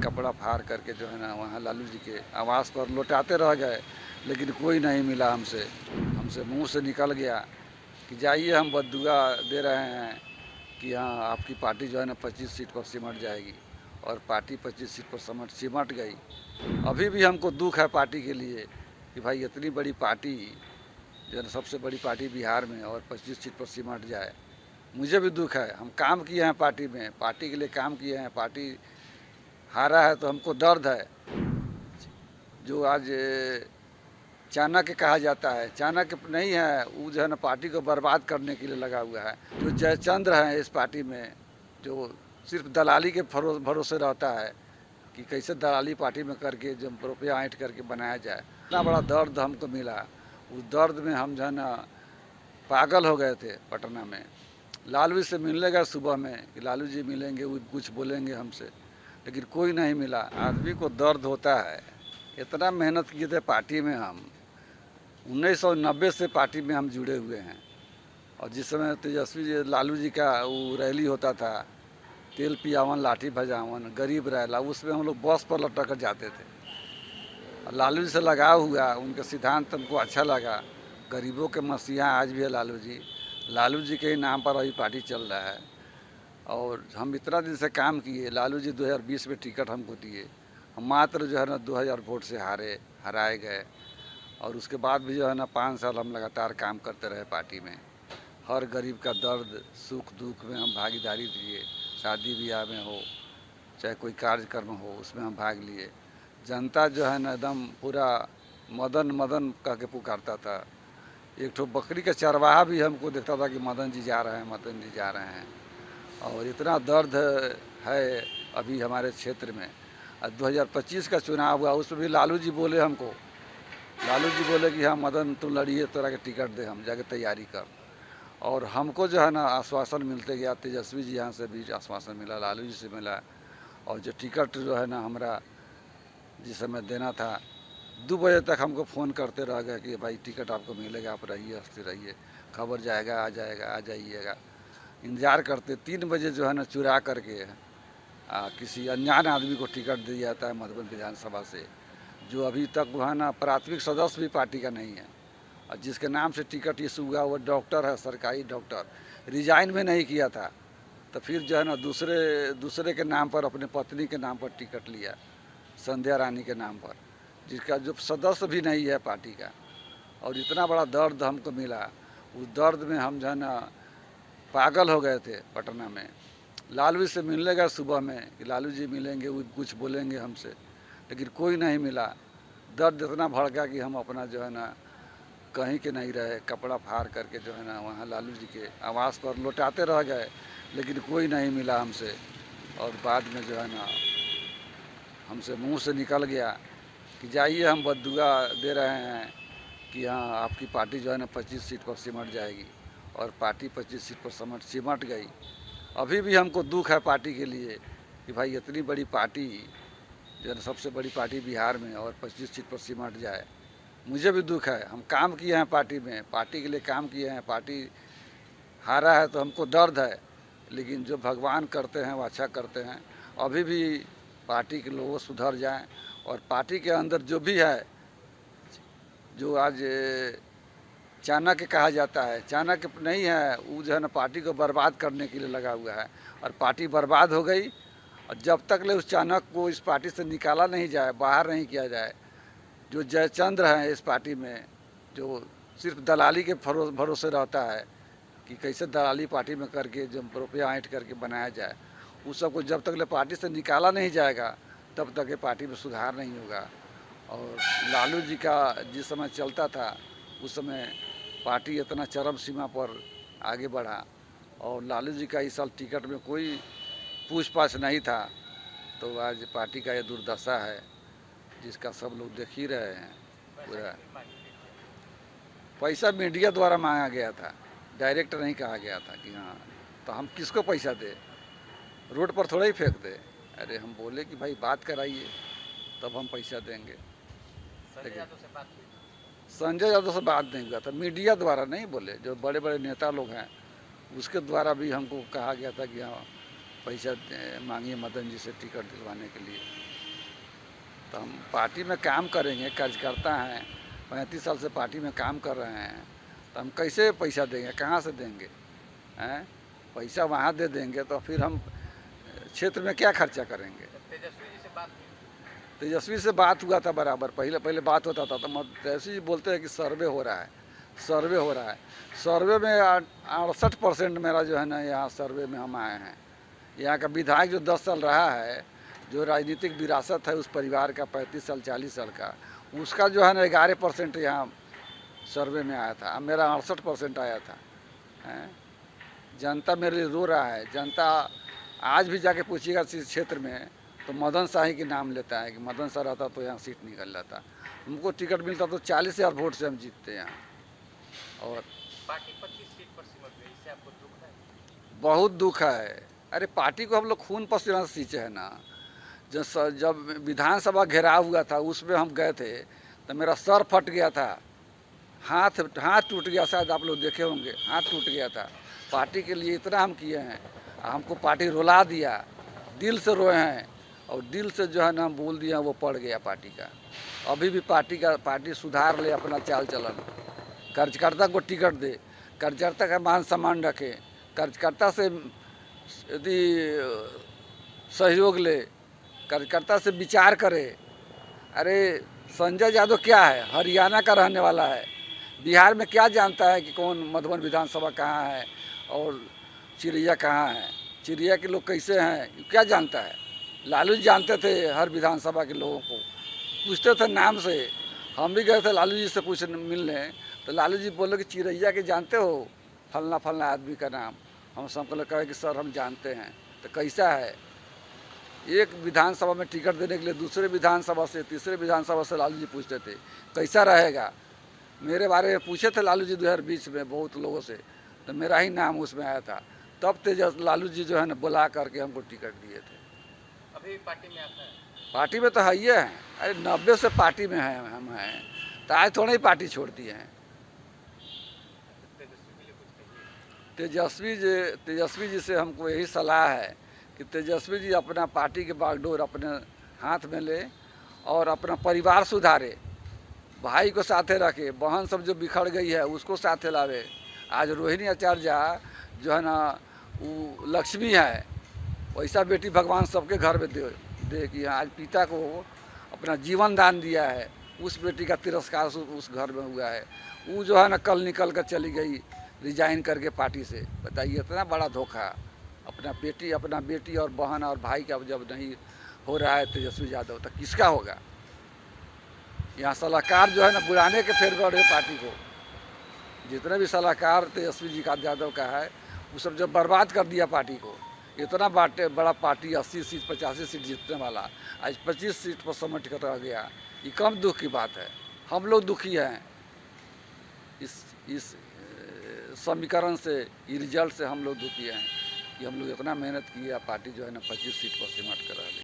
कपड़ा फाड़ करके जो है ना वहाँ लालू जी के आवास पर लौटाते रह गए, लेकिन कोई नहीं मिला हमसे। हमसे मुंह से निकल गया कि जाइए हम बद्दुआ दे रहे हैं कि हाँ आपकी पार्टी जो है ना 25 सीट पर सिमट जाएगी, और पार्टी 25 सीट पर सिमट गई। अभी भी हमको दुख है पार्टी के लिए कि भाई इतनी बड़ी पार्टी जो है ना सबसे बड़ी पार्टी बिहार में, और 25 सीट पर सिमट जाए। मुझे भी दुख है, हम काम किए हैं पार्टी में, पार्टी के लिए काम किए हैं, पार्टी हारा है तो हमको दर्द है। जो आज चाणक्य कहा जाता है, चाणक्य नहीं है, वो जो है ना पार्टी को बर्बाद करने के लिए लगा हुआ है। जो जयचंद्र है इस पार्टी में, जो सिर्फ दलाली के भरोसे रहता है कि कैसे दलाली पार्टी में करके जो रुपया ऐंठ करके बनाया जाए। इतना बड़ा दर्द हमको मिला, उस दर्द में हम जो है ना पागल हो गए थे पटना में। लालू जी से मिलने गए सुबह में कि लालू जी मिलेंगे, वो कुछ बोलेंगे हमसे, लेकिन कोई नहीं मिला। आदमी को दर्द होता है। इतना मेहनत किए थे पार्टी में हम, 1990 से पार्टी में हम जुड़े हुए हैं। और जिस समय तेजस्वी जी लालू जी का वो रैली होता था, तेल पियावन लाठी भजावन गरीब रैला, उसमें हम लोग बस पर लटक कर जाते थे। और लालू जी से लगाव हुआ, उनका सिद्धांत हमको अच्छा लगा। गरीबों के मसीहा आज भी है लालू जी। लालू जी के ही नाम पर अभी पार्टी चल रहा है। और हम इतना दिन से काम किए, लालू जी 2020 में टिकट हमको दिए, हम मात्र जो है ना 2000 वोट से हराए गए। और उसके बाद भी जो है ना 5 साल हम लगातार काम करते रहे पार्टी में। हर गरीब का दर्द सुख दुख में हम भागीदारी दिए। शादी ब्याह में हो चाहे कोई कार्यक्रम हो, उसमें हम भाग लिए। जनता जो है ना एकदम पूरा मदन मदन कह के पुकारता था। एक ठो बकरी का चरवाहा भी हमको देखता था कि मदन जी जा रहे हैं, मदन जी जा रहे हैं। और इतना दर्द है अभी हमारे क्षेत्र में। 2025 का चुनाव हुआ, उसमें भी लालू जी बोले हमको, लालू जी बोले कि हाँ मदन तुम लड़िए, तोरा के टिकट दे, हम जाके तैयारी कर। और हमको जो है ना आश्वासन मिलते गया, तेजस्वी जी यहाँ से भी आश्वासन मिला, लालू जी से मिला। और जो टिकट जो है ना हमारा जिस समय देना था, 2 बजे तक हमको फ़ोन करते रह गए कि भाई टिकट आपको मिलेगा, आप रहिए, हंसते रहिए, खबर जाएगा, आ जाएगा, आ जाइएगा। इंतज़ार करते, 3 बजे जो है ना चुरा करके किसी अनजान आदमी को टिकट दिया जाता है मधुबन विधानसभा से, जो अभी तक वो है ना प्राथमिक सदस्य भी पार्टी का नहीं है। और जिसके नाम से टिकट इशू हुआ वो डॉक्टर है, सरकारी डॉक्टर, रिजाइन भी नहीं किया था। तो फिर जो है ना दूसरे के नाम पर, अपने पत्नी के नाम पर टिकट लिया, संध्या रानी के नाम पर, जिसका जो सदस्य भी नहीं है पार्टी का। और इतना बड़ा दर्द हमको मिला, उस दर्द में हम जो है ना पागल हो गए थे पटना में। लालू जी से मिलने गए सुबह में कि लालू जी मिलेंगे, वो कुछ बोलेंगे हमसे, लेकिन कोई नहीं मिला। दर्द इतना बढ़ गया कि हम अपना जो है ना कहीं के नहीं रहे, कपड़ा फाड़ करके जो है ना वहाँ लालू जी के आवास पर लौटाते रह गए, लेकिन कोई नहीं मिला हमसे। और बाद में जो है ना हमसे मुंह से निकल गया कि जाइए हम बद्दुआ दे रहे हैं कि हाँ आपकी पार्टी जो है ना 25 सीट पर सिमट जाएगी, और पार्टी 25 सीट पर सिमट गई। अभी भी हमको दुख है पार्टी के लिए कि भाई इतनी बड़ी पार्टी जो है ना सबसे बड़ी पार्टी बिहार में, और 25 सीट पर सिमट जाए। मुझे भी दुख है, हम काम किए हैं पार्टी में, पार्टी के लिए काम किए हैं, पार्टी हारा है तो हमको दर्द है। लेकिन जो भगवान करते हैं वो अच्छा करते हैं। अभी भी पार्टी के लोग सुधर जाएं, और पार्टी के अंदर जो भी है, जो आज चाणक्य कहा जाता है, चाणक्य नहीं है, वो जो है ना पार्टी को बर्बाद करने के लिए लगा हुआ है। और पार्टी बर्बाद हो गई, और जब तक ले उस चाणक्य को इस पार्टी से निकाला नहीं जाए, बाहर नहीं किया जाए। जो जयचंद्र हैं इस पार्टी में, जो सिर्फ दलाली के भरोसे रहता है कि कैसे दलाली पार्टी में करके जो रुपया ऐंठ करके बनाया जाए, उस सबको जब तक ले पार्टी से निकाला नहीं जाएगा, तब तक ये पार्टी में सुधार नहीं होगा। और लालू जी का जिस समय चलता था, उस समय पार्टी इतना चरम सीमा पर आगे बढ़ा, और लालू जी का इस साल टिकट में कोई पूछ पाछ नहीं था। तो आज पार्टी का ये दुर्दशा है, जिसका सब लोग देख ही रहे हैं। पूरा पैसा मीडिया द्वारा मांगा गया था, डायरेक्ट नहीं कहा गया था कि हाँ। तो हम किसको पैसा दे, रोड पर थोड़ा ही फेंक दे। अरे हम बोले कि भाई बात कराइए, तब हम पैसा देंगे। संजय यादव से बात नहीं हुआ था, मीडिया द्वारा नहीं बोले, जो बड़े बड़े नेता लोग हैं उसके द्वारा भी हमको कहा गया था कि हाँ पैसा मांगिए मदन जी से टिकट दिलवाने के लिए। तो हम पार्टी में काम करेंगे, कार्यकर्ता हैं, 35 साल से पार्टी में काम कर रहे हैं, तो हम कैसे पैसा देंगे, कहाँ से देंगे हैं? पैसा वहाँ दे देंगे तो फिर हम क्षेत्र में क्या खर्चा करेंगे। तेजस्वी से बात हुआ था बराबर, पहले बात होता था तो तेजस्वी जी बोलते हैं कि सर्वे हो रहा है, सर्वे हो रहा है। सर्वे में 68% मेरा जो है ना यहाँ सर्वे में हम आए हैं। यहाँ का विधायक जो 10 साल रहा है, जो राजनीतिक विरासत है उस परिवार का 35 साल 40 साल का, उसका जो है ना 11% यहाँ सर्वे में आया था। अब मेरा 68% आया था। जनता मेरे लिए रो रहा है। जनता आज भी जाके पूछिएगा इस क्षेत्र में तो मदन शाही के नाम लेता है कि मदन शाह रहता तो यहाँ सीट निकल जाता। हमको टिकट मिलता तो 40,000 वोट से हम जीतते यहाँ। और पार्टी 25 सीट पर सिमट गई, इससे आपको दुख है? बहुत दुख है। अरे पार्टी को हम लोग खून पसीना से सींचे हैं ना। जब विधानसभा घेराव हुआ था उसमें हम गए थे तो मेरा सर फट गया था, हाथ टूट गया, शायद आप लोग देखे होंगे, हाथ टूट गया था। पार्टी के लिए इतना हम किए हैं, हमको पार्टी रुला दिया, दिल से रोए हैं और दिल से जो है ना हम बोल दिया वो पड़ गया पार्टी का। अभी भी पार्टी सुधार ले अपना चाल चलन, कार्यकर्ता को टिकट दे, कार्यकर्ता का मान सम्मान रखे, कार्यकर्ता से यदि सहयोग ले, कार्यकर्ता से विचार करे। अरे संजय यादव क्या है, हरियाणा का रहने वाला है, बिहार में क्या जानता है कि कौन मधुबन विधानसभा कहाँ है और चिड़ैया कहाँ है, चिड़ैया के लोग कैसे हैं क्या जानता है। लालू जी जानते थे हर विधानसभा के लोगों को, पूछते थे नाम से। हम भी गए थे लालू जी से पूछने मिलने तो लालू जी बोले कि चिड़ैया के जानते हो, फलना फलना आदमी का नाम। हम सबको कहे कि सर हम जानते हैं। तो कैसा है, एक विधानसभा में टिकट देने के लिए दूसरे विधानसभा से तीसरे विधानसभा से लालू जी पूछते थे कैसा रहेगा। मेरे बारे में पूछे थे लालू जी 2020 में बहुत लोगों से, तो मेरा ही नाम उसमें आया था। तब लालू जी जो है ना बुला करके हमको टिकट दिए थे। अभी पार्टी में आता है? पार्टी में तो है ही है। अरे 90 से पार्टी में है हम हैं, तो आज थोड़ा ही पार्टी छोड़ दिए हैं। तेजस्वी जी से हमको यही सलाह है कि तेजस्वी जी अपना पार्टी के बागडोर अपने हाथ में ले और अपना परिवार सुधारे, भाई को साथे रखे, बहन सब जो बिखर गई है उसको साथे लावे। आज रोहिणी आचार्य जो है ना वो लक्ष्मी है, वैसा बेटी भगवान सबके घर में दे कि आज पिता को अपना जीवन दान दिया है, उस बेटी का तिरस्कार उस घर में हुआ है। वो जो है ना कल निकल कर चली गई रिजाइन करके पार्टी से। बताइए इतना बड़ा धोखा। अपना बेटी और बहन और भाई का जब नहीं हो रहा है तेजस्वी यादव, तो किसका होगा। यहाँ सलाहकार जो है ना बुलाने के फेर बढ़े पार्टी को। जितने भी सलाहकार तेजस्वी जी का यादव का है वो सब जब बर्बाद कर दिया पार्टी को। इतना बड़ा पार्टी 80 सीट 85 सीट जीतने वाला आज 25 सीट पर समझ कर रह गया। ये कम दुख की बात है। हम लोग दुखी हैं इस समीकरण से, ये रिजल्ट से हम लोग दुखी हैं कि हम लोग इतना मेहनत किया, पार्टी जो है ना 25 सीट पर सिमट कर रह गई।